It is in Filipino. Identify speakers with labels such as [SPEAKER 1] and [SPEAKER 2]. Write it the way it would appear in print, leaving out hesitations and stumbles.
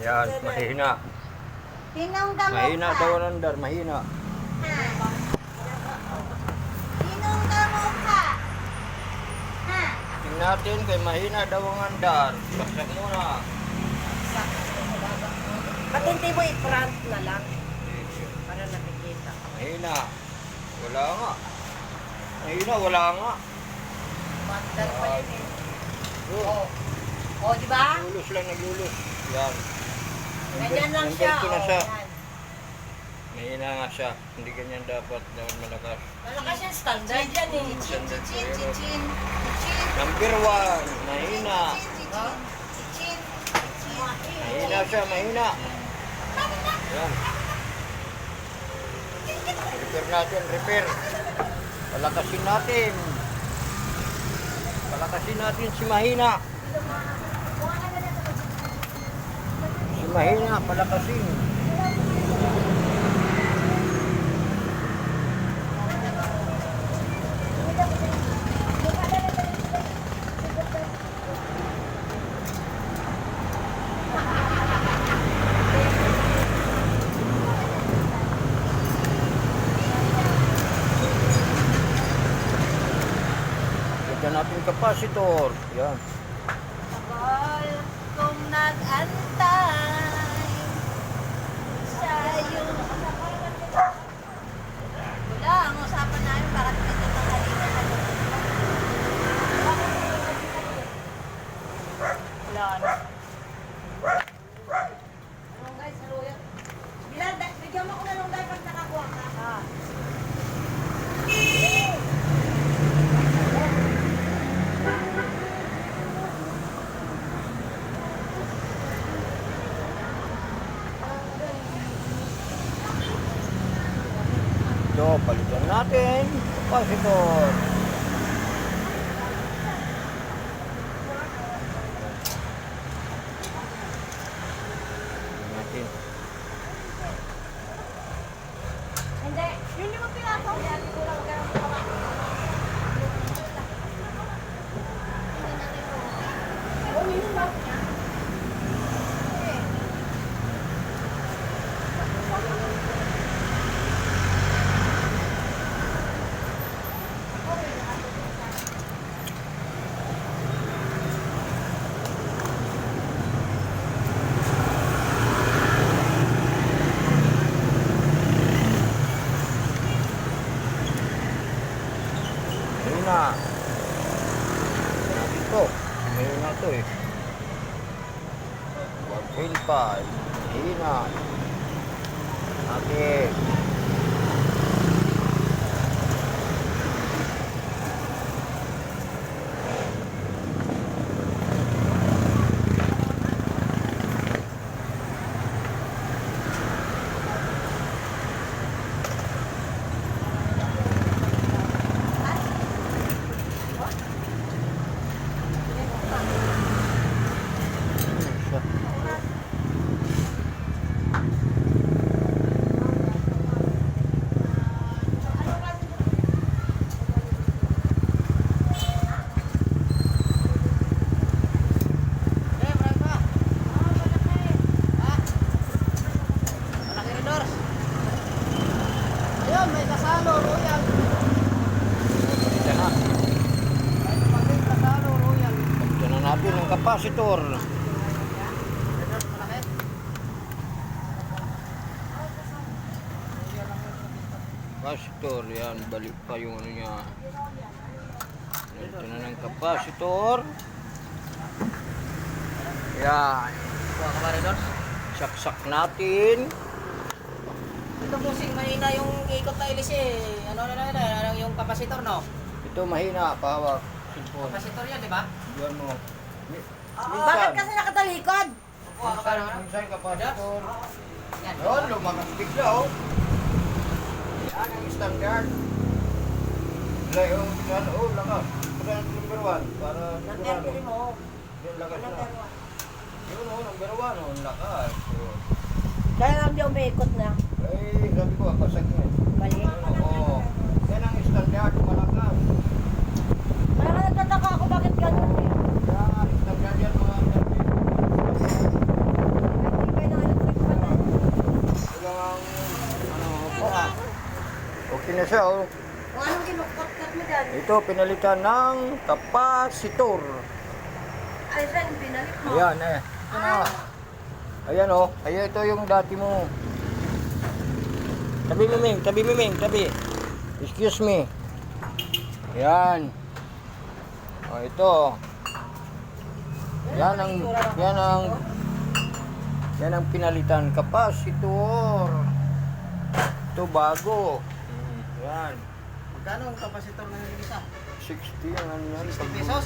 [SPEAKER 1] Yan, mahina.
[SPEAKER 2] Sinong gamot
[SPEAKER 1] Mahina
[SPEAKER 2] ka?
[SPEAKER 1] daw ang andar, mahina.
[SPEAKER 2] Ha? Sinong gamot ka? Ha?
[SPEAKER 1] Tingnan natin kay mahina daw ang andar. Baksak muna.
[SPEAKER 3] Patinti mo i-front na lang para nakikita.
[SPEAKER 1] Mahina. Wala nga. Mahina, wala nga.
[SPEAKER 3] Bandar pa yun eh.
[SPEAKER 1] Oh,
[SPEAKER 3] O, di ba?
[SPEAKER 1] Lulus lang, naglulus. Yan.
[SPEAKER 3] Ganyan lang
[SPEAKER 1] Nandun
[SPEAKER 3] siya.
[SPEAKER 1] ko na
[SPEAKER 3] O,
[SPEAKER 1] siya.
[SPEAKER 3] yan.
[SPEAKER 1] Mahina nga siya. Hindi ganyan dapat naman malakas.
[SPEAKER 3] Malakas yung standard yan eh.
[SPEAKER 2] Chin, chin, chin, chin, chin, chin.
[SPEAKER 1] Number 1, mahina.
[SPEAKER 2] Chin, chin, chin.
[SPEAKER 1] Mahina siya, mahina. Yan. Repair natin, repair. Palakasin natin. Palakasin natin si mahina. Si mahina, palakasin. Lagyan natin kapasitor. Yan.
[SPEAKER 2] Tagal kong nag-antay sa'yo. Wala, ang usapan namin bakit ito ng halina na wala na.
[SPEAKER 3] Lunggay sa luya. Bilal, bigyan mo ko na lunggay pag nakakuha ka.
[SPEAKER 1] Ito, palitan natin. Kapasitor. Natin.
[SPEAKER 3] Hindi. Yung 5 piraso. Yan, kulang ka.
[SPEAKER 1] Mahina. Ito. Mahina ito eh. 1.5. Mahina. Natin.
[SPEAKER 3] Ayun, may kasalo, royal.
[SPEAKER 1] Palitan na.
[SPEAKER 3] May kasalo, royal.
[SPEAKER 1] Palitan na natin ang kapasitor.
[SPEAKER 3] Malaki.
[SPEAKER 1] Kapasitor. Yan. Balik pa yung ano niya. Palitan na ng kapasitor. Yan.
[SPEAKER 3] Kuha ka ba rin, Dors?
[SPEAKER 1] Saksak natin.
[SPEAKER 3] Ito pusing, mahina yung ikot na ilis eh. Ano yung kapasitor, no?
[SPEAKER 1] Ito mahina. Pahawak. Cellphone.
[SPEAKER 3] Kapasitor yan, di ba?
[SPEAKER 1] Yan mo.
[SPEAKER 3] Bakit kasi nakatalikod? Kuha ka ba rin?
[SPEAKER 1] Minsan kapasitor.
[SPEAKER 3] Yan.
[SPEAKER 1] Yun, lumakas bigla oh. Yan ang standard. Wala yung sana, oh, lakas. Wala yung number 1 para sigurado.
[SPEAKER 3] Number 3 mo.
[SPEAKER 1] Yung lakas na.
[SPEAKER 3] Number 1.
[SPEAKER 1] Yun oh, number 1 oh, ang lakas. Oh.
[SPEAKER 3] Kaya nga hindi umiikot na.
[SPEAKER 1] Eh, sabi ko, pasag yan.
[SPEAKER 3] Mali.
[SPEAKER 1] Oo. Yan ang standard, malakas.
[SPEAKER 3] Kaya nga nagtataka ako bakit ganun eh.
[SPEAKER 1] Yan, standard yan mga siya, oh.
[SPEAKER 2] O anong kinukot-kot mo dyan?
[SPEAKER 1] Ito, pinalitan ng kapasitor.
[SPEAKER 2] Ay, saan binalik mo?
[SPEAKER 1] Ayan, eh. Ito na. Ayan, oh. Ayan, ito yung dati mo. Tabi, Miming. Tabi, Miming. Tabi. Excuse me. Ayan. Oh, ito. Yan ang pinalitan. Kapasitor. Ito, bago. Yan.
[SPEAKER 3] Magkano ang kapasitor na yung isa?
[SPEAKER 1] 60 yan.
[SPEAKER 3] 60 pesos?